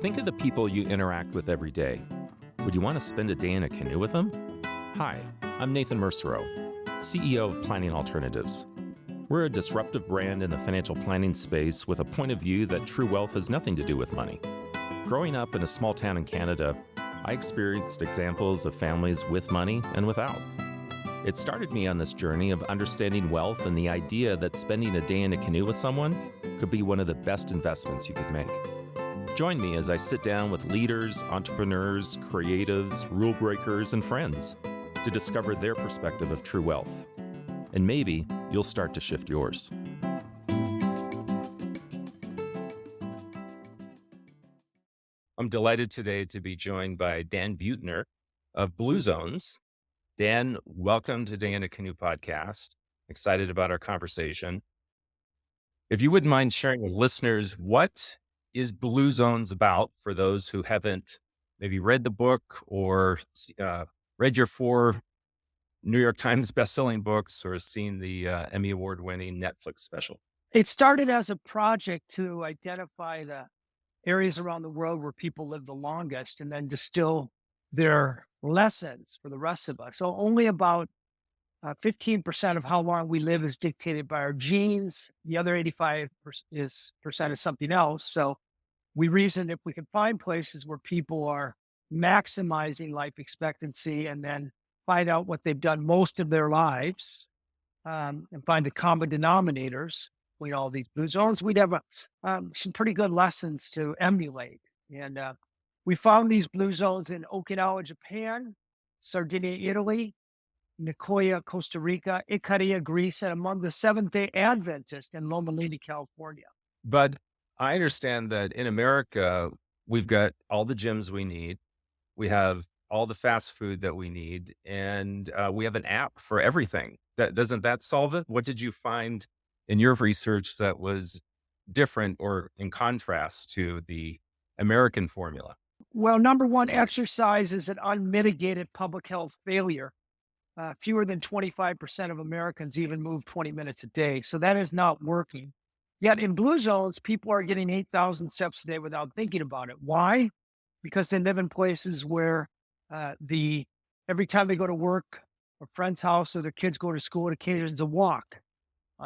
Think of the people you interact with every day. Would you want to spend a day in a canoe with them? Hi, I'm Nathan Mercero, CEO of Planning Alternatives. We're a disruptive brand in the financial planning space with a point of view that true wealth has nothing to do with money. Growing up in a small town in Canada, I experienced examples of families with money and without. It started me on this journey of understanding wealth and the idea that spending a day in a canoe with someone could be one of the best investments you could make. Join me as I sit down with leaders, entrepreneurs, creatives, rule breakers, and friends to discover their perspective of true wealth. And maybe you'll start to shift yours. I'm delighted today to be joined by Dan Buettner of Blue Zones. Dan, welcome to Day in a Canoe podcast. Excited about our conversation. If you wouldn't mind sharing with listeners, what is Blue Zones about for those who haven't maybe read the book or read your 4 New York Times bestselling books or seen the Emmy award-winning Netflix special? It started as a project to identify the areas around the world where people live the longest and then distill their lessons for the rest of us. So only about 15% of how long we live is dictated by our genes. The other 85% is something else. So we reasoned if we could find places where people are maximizing life expectancy and then find out what they've done most of their lives and find the common denominators with all these blue zones, we'd have some pretty good lessons to emulate. And we found these blue zones in Okinawa, Japan, Sardinia, Italy, Nicoya, Costa Rica, Icaria, Greece, and among the Seventh-day Adventists in Loma Linda, California. But I understand that in America, we've got all the gyms we need. We have all the fast food that we need, and we have an app for everything. Doesn't that solve it? What did you find in your research that was different or in contrast to the American formula? Well, number one, exercise is an unmitigated public health failure. Fewer than 25% of Americans even move 20 minutes a day. So that is not working. Yet in blue zones, people are getting 8,000 steps a day without thinking about it. Why? Because they live in places where every time they go to work, a friend's house, or their kids go to school, it occasions a walk.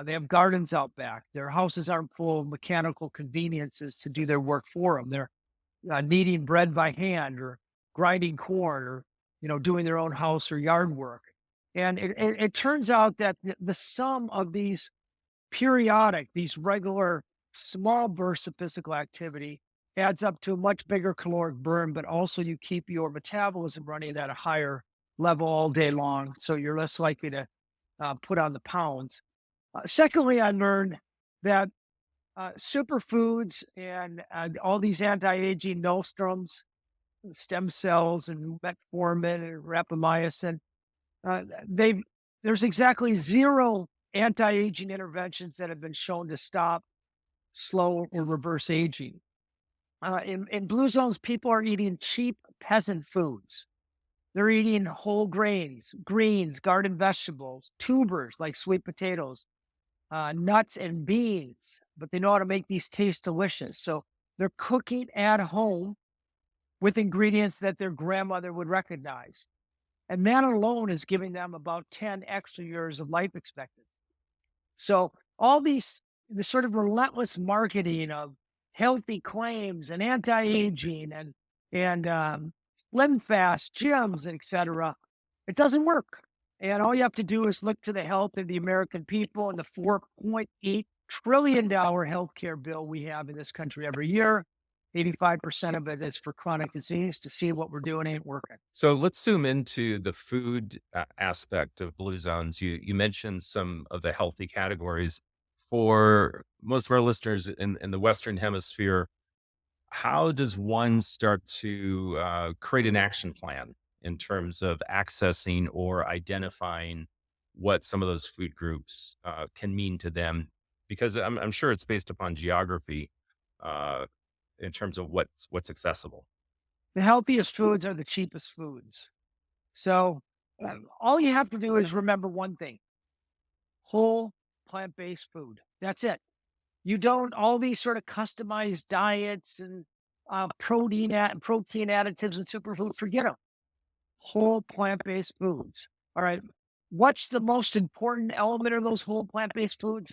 They have gardens out back. Their houses aren't full of mechanical conveniences to do their work for them. They're kneading bread by hand or grinding corn or, doing their own house or yard work. And it turns out that the sum of these these regular small bursts of physical activity adds up to a much bigger caloric burn, but also you keep your metabolism running at a higher level all day long. So you're less likely to put on the pounds. Secondly, I learned that superfoods and all these anti-aging nostrums, stem cells and metformin and rapamycin, there's exactly 0 anti-aging interventions that have been shown to stop, slow, or reverse aging. In blue zones, people are eating cheap peasant foods. They're eating whole grains, greens, garden vegetables, tubers like sweet potatoes, nuts and beans, but they know how to make these taste delicious. So they're cooking at home with ingredients that their grandmother would recognize. And that alone is giving them about 10 extra years of life expectancy. So all this sort of relentless marketing of healthy claims and anti-aging and slim fast gyms, et cetera, it doesn't work. And all you have to do is look to the health of the American people and the $4.8 trillion healthcare bill we have in this country every year. 85% of it is for chronic disease to see what we're doing ain't working. So let's zoom into the food aspect of Blue Zones. You mentioned some of the healthy categories. For most of our listeners in the Western Hemisphere, how does one start to create an action plan in terms of accessing or identifying what some of those food groups can mean to them? Because I'm sure it's based upon geography in terms of what's accessible. The healthiest foods are the cheapest foods. So all you have to do is remember one thing: whole plant-based food. That's it. You don't all these sort of customized diets and protein additives and superfoods. Forget them. Whole plant-based foods. All right. What's the most important element of those whole plant-based foods?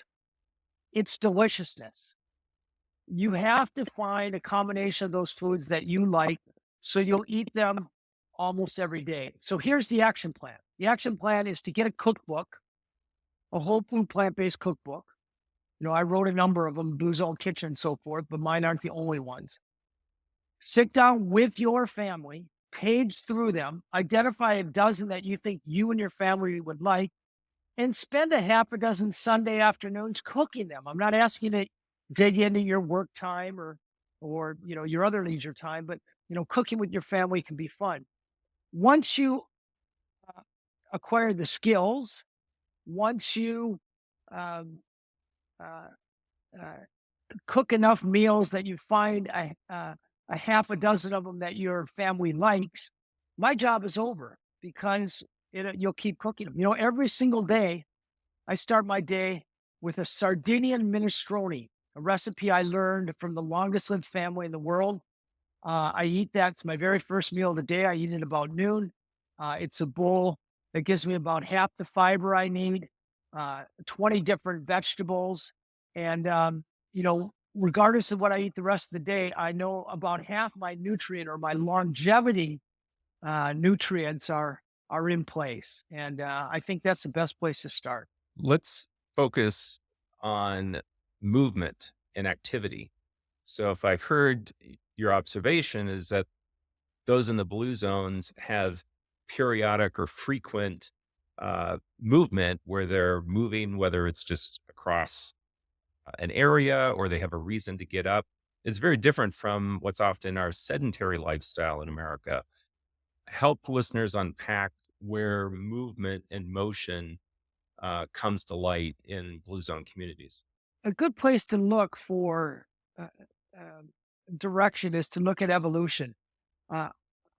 It's deliciousness. You have to find a combination of those foods that you like so you'll eat them almost every day. So here's the action plan. The action plan is to get a cookbook, a whole food plant-based cookbook. I wrote a number of them, Blue Zone Kitchen and so forth, but mine aren't the only ones. Sit down with your family, page through them, identify a dozen that you think you and your family would like, and spend a half a dozen Sunday afternoons cooking them. I'm not asking you to dig into your work time or your other leisure time, but cooking with your family can be fun. Once you acquire the skills, once you um, uh, uh, cook enough meals that you find a half a dozen of them that your family likes, my job is over because you'll keep cooking them. Every single day, I start my day with a Sardinian minestrone, a recipe I learned from the longest lived family in the world. I eat that. It's my very first meal of the day. I eat it about noon. It's a bowl that gives me about half the fiber I need, 20 different vegetables. And, regardless of what I eat the rest of the day, I know about half my nutrient or my longevity nutrients are in place. And I think that's the best place to start. Let's focus on movement and activity. So if I heard your observation is that those in the blue zones have periodic or frequent movement where they're moving, whether it's just across an area or they have a reason to get up. It's very different from what's often our sedentary lifestyle in America. Help listeners unpack where movement and motion comes to light in blue zone communities. A good place to look for uh, um direction is to look at evolution. Uh,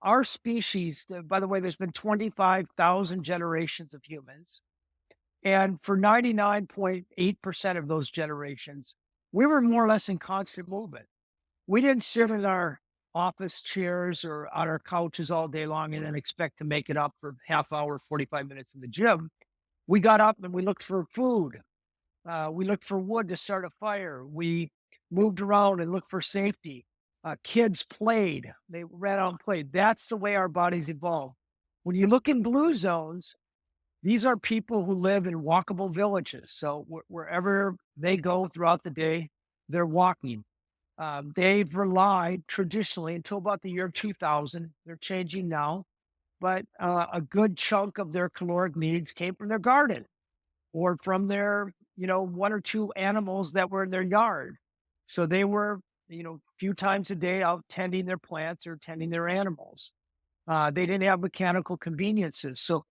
our species, by the way, there's been 25,000 generations of humans. And for 99.8% of those generations, we were more or less in constant movement. We didn't sit in our office chairs or on our couches all day long and then expect to make it up for half hour, 45 minutes in the gym. We got up and we looked for food. We looked for wood to start a fire. We moved around and looked for safety. Kids played. They ran out and played. That's the way our bodies evolve. When you look in blue zones, these are people who live in walkable villages. So wherever they go throughout the day, they're walking. They've relied traditionally until about the year 2000. They're changing now, but a good chunk of their caloric needs came from their garden or from their, one or two animals that were in their yard. So they were, a few times a day out tending their plants or tending their animals. They didn't have mechanical conveniences. So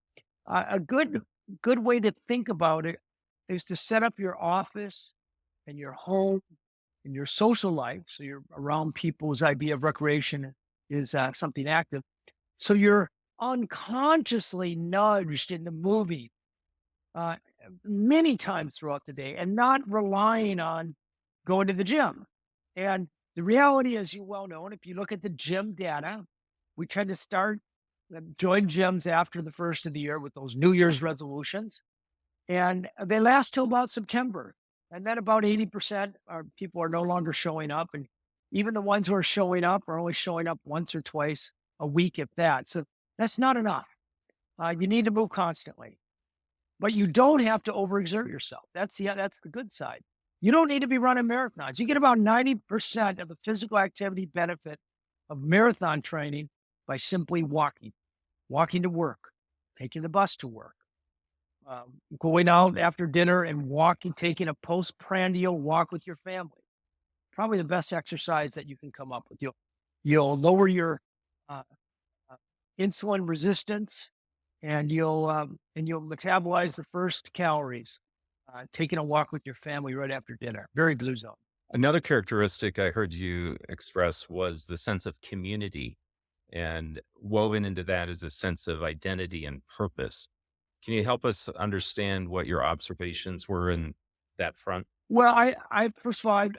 a good way to think about it is to set up your office and your home and your social life. So you're around people whose idea of recreation is something active. So you're unconsciously nudged into moving many times throughout the day and not relying on going to the gym. And the reality, as you well know, and if you look at the gym data, we tend to join gyms after the first of the year with those New Year's resolutions. And they last till about September. And then about 80% of people are no longer showing up. And even the ones who are showing up are only showing up once or twice a week, if that. So that's not enough. You need to move constantly. But you don't have to overexert yourself. That's the good side. You don't need to be running marathons. You get about 90% of the physical activity benefit of marathon training by simply walking to work, taking the bus to work, going out after dinner and walking, taking a postprandial walk with your family. Probably the best exercise that you can come up with. You'll lower your uh, insulin resistance, and you'll metabolize the first calories. Taking a walk with your family right after dinner. Very blue zone. Another characteristic I heard you express was the sense of community, and woven into that is a sense of identity and purpose. Can you help us understand what your observations were in that front? Well, I first of all,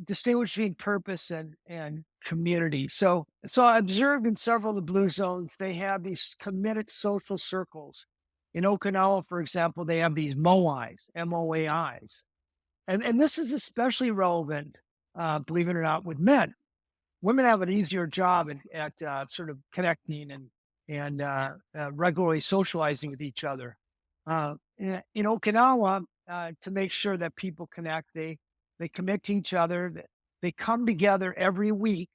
distinguish between purpose and community. So I observed in several of the blue zones, they have these committed social circles. In Okinawa, for example, they have these moais, MOAIs. And this is especially relevant, believe it or not, with men. Women have an easier job at sort of connecting and regularly socializing with each other. In Okinawa, to make sure that people connect, they commit to each other. They come together every week.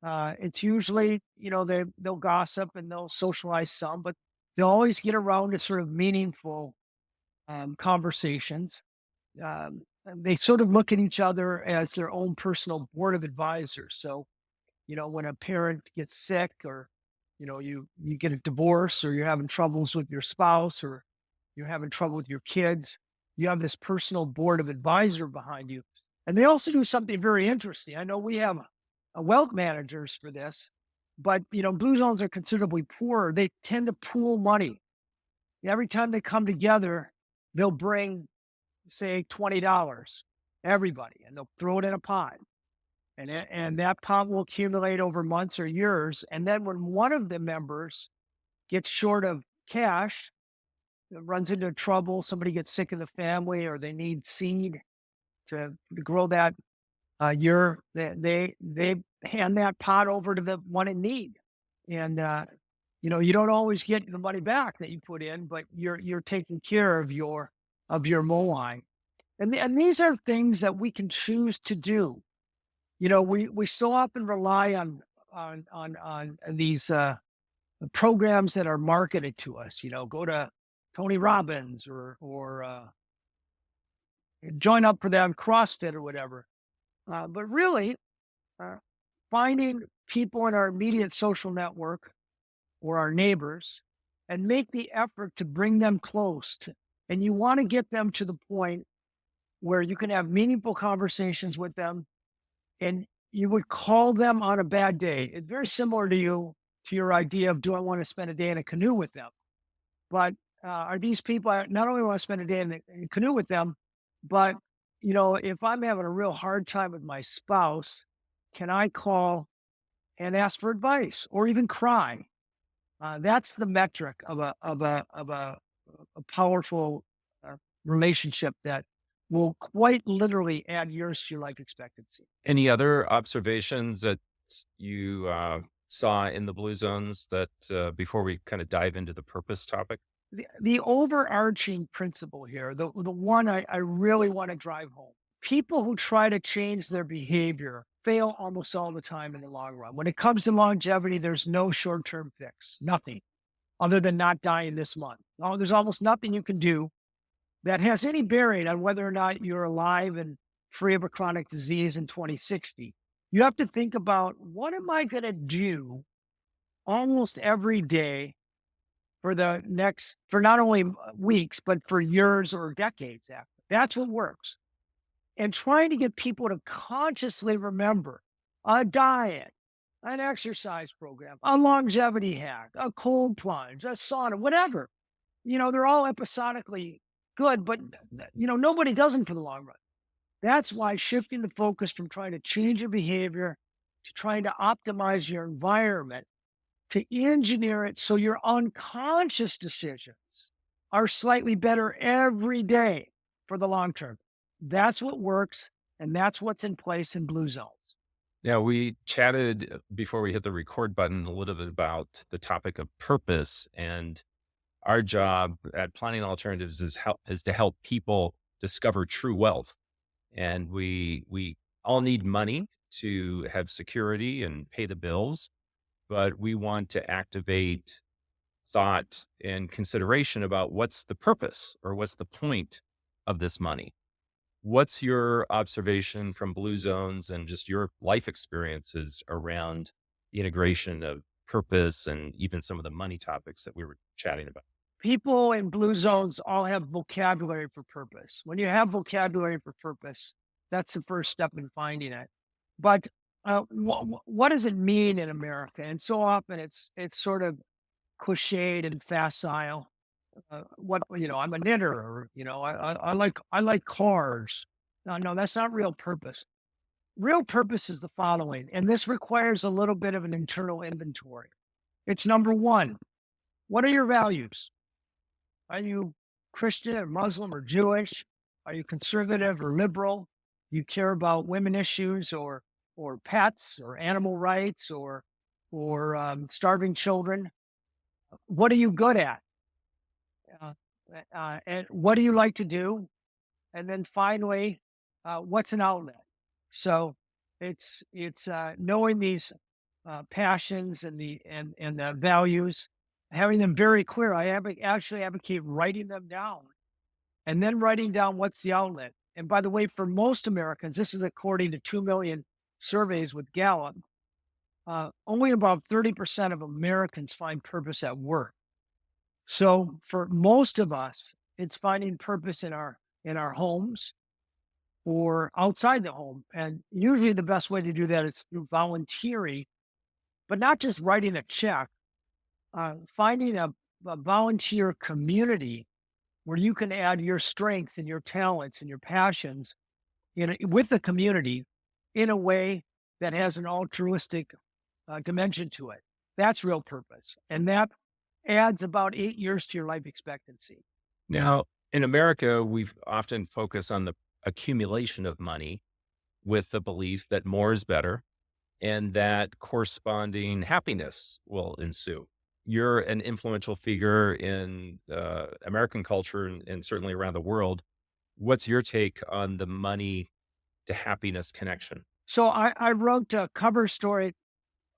It's usually, they'll gossip and they'll socialize some, but they'll always get around to sort of meaningful conversations. And they sort of look at each other as their own personal board of advisors. So, when a parent gets sick, or, you get a divorce, or you're having troubles with your spouse, or you're having trouble with your kids, you have this personal board of advisor behind you. And they also do something very interesting. I know we have wealth managers for this, but blue zones are considerably poorer. They tend to pool money. Every time they come together, they'll bring, say, $20, everybody, and they'll throw it in a pot. And that pot will accumulate over months or years. And then when one of the members gets short of cash, runs into trouble, somebody gets sick in the family, or they need seed to grow that year, they hand that pot over to the one in need. And you don't always get the money back that you put in, but you're taking care of your moai. And these are things that we can choose to do. We so often rely on these programs that are marketed to us. Go to Tony Robbins, or join up for them CrossFit or whatever. But really, uh, finding people in our immediate social network or our neighbors, and make the effort to bring them close to, and you want to get them to the point where you can have meaningful conversations with them, and you would call them on a bad day. It's very similar to your idea of, do I want to spend a day in a canoe with them? But are these people, I not only want to spend a day in a canoe with them, but if I'm having a real hard time with my spouse, can I call and ask for advice, or even cry? That's the metric of a powerful relationship that will quite literally add years to your life expectancy. Any other observations that you saw in the blue zones that before we kind of dive into the purpose topic? The overarching principle here, the one I really want to drive home: people who try to change their behavior fail almost all the time in the long run. When it comes to longevity, there's no short term fix, nothing, other than not dying this month. Oh, there's almost nothing you can do that has any bearing on whether or not you're alive and free of a chronic disease in 2060. You have to think about, what am I going to do almost every day for not only weeks, but for years or decades after. That's what works. And trying to get people to consciously remember a diet, an exercise program, a longevity hack, a cold plunge, a sauna, whatever. They're all episodically good, but nobody does them for the long run. That's why shifting the focus from trying to change your behavior to trying to optimize your environment, to engineer it so your unconscious decisions are slightly better every day for the long term. That's what works, and that's what's in place in blue zones. Now, we chatted before we hit the record button a little bit about the topic of purpose, and our job at Planning Alternatives is to help people discover true wealth. And we all need money to have security and pay the bills, but we want to activate thought and consideration about what's the purpose or what's the point of this money. What's your observation from blue zones and just your life experiences around the integration of purpose and even some of the money topics that we were chatting about? People in blue zones all have vocabulary for purpose. When you have vocabulary for purpose, that's the first step in finding it. But what does it mean in America? And so often it's sort of cliched and facile. I'm a knitter, or I like cars. No, that's not real purpose. Real purpose is the following, and this requires a little bit of an internal inventory. It's number one, what are your values? Are you Christian or Muslim or Jewish? Are you conservative or liberal? You care about women issues or pets or animal rights or starving children? What are you good at? Uh, and what do you like to do? And then finally, what's an outlet? So it's knowing these passions and the values, having them very clear. Actually advocate writing them down and then writing down what's the outlet. And by the way, for most Americans, this is according to 2 million surveys with Gallup, only about 30% of Americans find purpose at work. So for most of us, it's finding purpose in our homes or outside the home. And usually the best way to do that is through volunteering, but not just writing a check, finding a volunteer community where you can add your strengths and your talents and your passions with the community in a way that has an altruistic dimension to it. That's real purpose. And that adds about 8 years to your life expectancy. Now, in America, we've often focused on the accumulation of money with the belief that more is better and that corresponding happiness will ensue. You're an influential figure in American culture and certainly around the world. What's your take on the money to happiness connection? So I wrote a cover story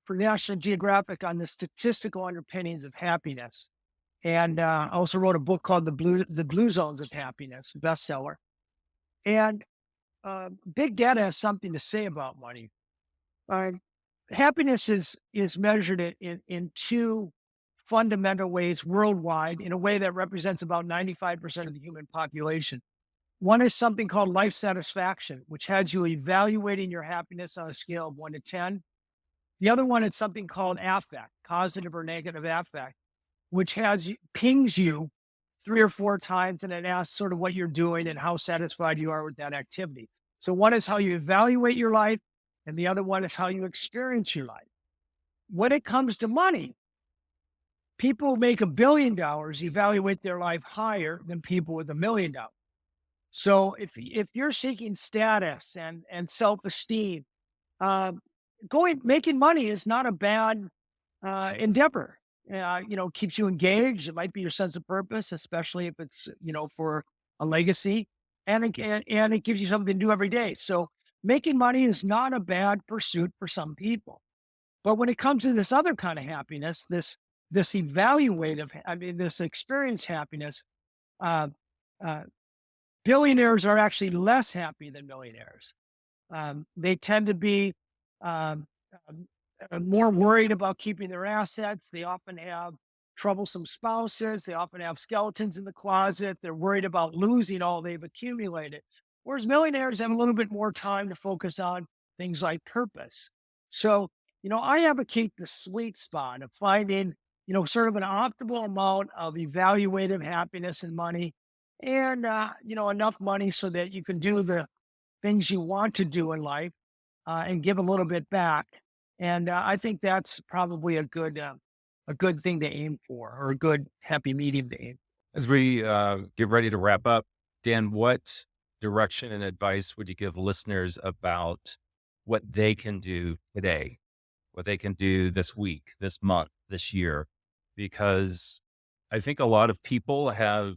for National Geographic on the statistical underpinnings of happiness. And I also wrote a book called The Blue Zones of Happiness, bestseller. And big data has something to say about money. Uh, Happiness is measured in two fundamental ways worldwide in a way that represents about 95% of the human population. One is something called life satisfaction, which has you evaluating your happiness on a scale of 1 to 10. The other one is something called affect, positive or negative affect, which pings you 3 or 4 times and it asks sort of what you're doing and how satisfied you are with that activity. So one is how you evaluate your life, and the other one is how you experience your life. When it comes to money, people who make $1 billion evaluate their life higher than people with $1 million. So if you're seeking status and self-esteem, making money is not a bad endeavor. Keeps you engaged. It might be your sense of purpose, especially if it's for a legacy, and it gives you something to do every day. So making money is not a bad pursuit for some people. But when it comes to this other kind of happiness, this this experience happiness, uh, uh, billionaires are actually less happy than millionaires. They tend to be um, more worried about keeping their assets. They often have troublesome spouses. They often have skeletons in the closet. They're worried about losing all they've accumulated. Whereas millionaires have a little bit more time to focus on things like purpose. So, I advocate the sweet spot of finding, sort of an optimal amount of evaluative happiness and money and, enough money so that you can do the things you want to do in life and give a little bit back. And I think that's probably a good thing to aim for, or a good happy medium to aim. As we get ready to wrap up, Dan, what direction and advice would you give listeners about what they can do today, what they can do this week, this month, this year? Because I think a lot of people have,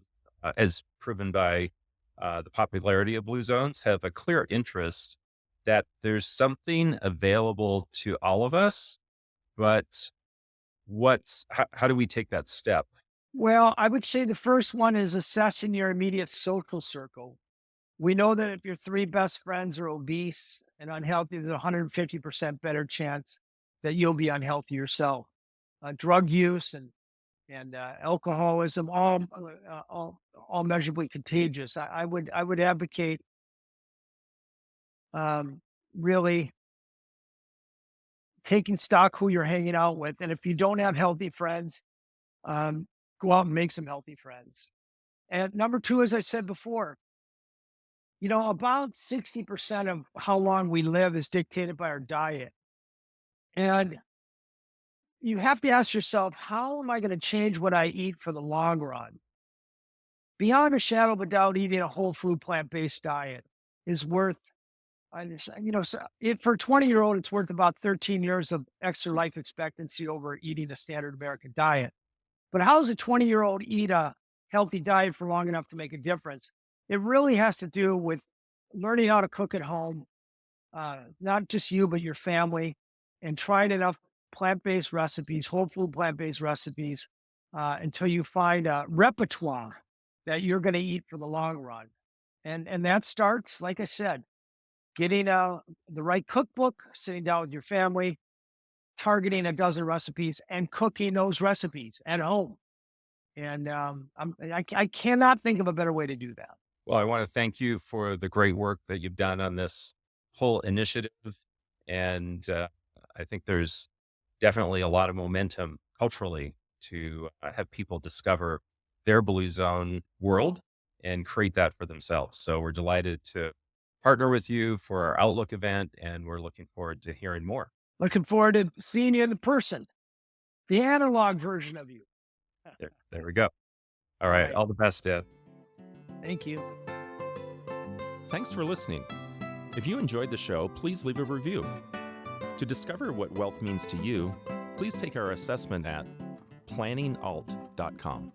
as proven by the popularity of Blue Zones, have a clear interest that there's something available to all of us, but how do we take that step? Well, I would say the first one is assessing your immediate social circle. We know that if your three best friends are obese and unhealthy, there's a 150% better chance that you'll be unhealthy yourself. Drug use and alcoholism, all measurably contagious. I would advocate really taking stock who you're hanging out with, and if you don't have healthy friends, go out and make some healthy friends. And number two, as I said before, About 60% of how long we live is dictated by our diet. And you have to ask yourself, how am I going to change what I eat for the long run? Beyond a shadow of a doubt, eating a whole food plant based diet is worth, for a 20-year-old, it's worth about 13 years of extra life expectancy over eating a standard American diet. But how does a 20-year-old eat a healthy diet for long enough to make a difference? It really has to do with learning how to cook at home, not just you, but your family, and trying enough plant-based recipes, whole food plant-based recipes, until you find a repertoire that you're going to eat for the long run. And that starts, like I said, getting the right cookbook, sitting down with your family, targeting a dozen recipes, and cooking those recipes at home. And I cannot think of a better way to do that. Well, I want to thank you for the great work that you've done on this whole initiative. And I think there's definitely a lot of momentum culturally to have people discover their Blue Zone world and create that for themselves. So we're delighted to partner with you for our Outlook event, and we're looking forward to hearing more. Looking forward to seeing you in person, the analog version of you. There we go. All right. All the best, Dad. Thank you. Thanks for listening. If you enjoyed the show, please leave a review. To discover what wealth means to you, please take our assessment at planningalt.com.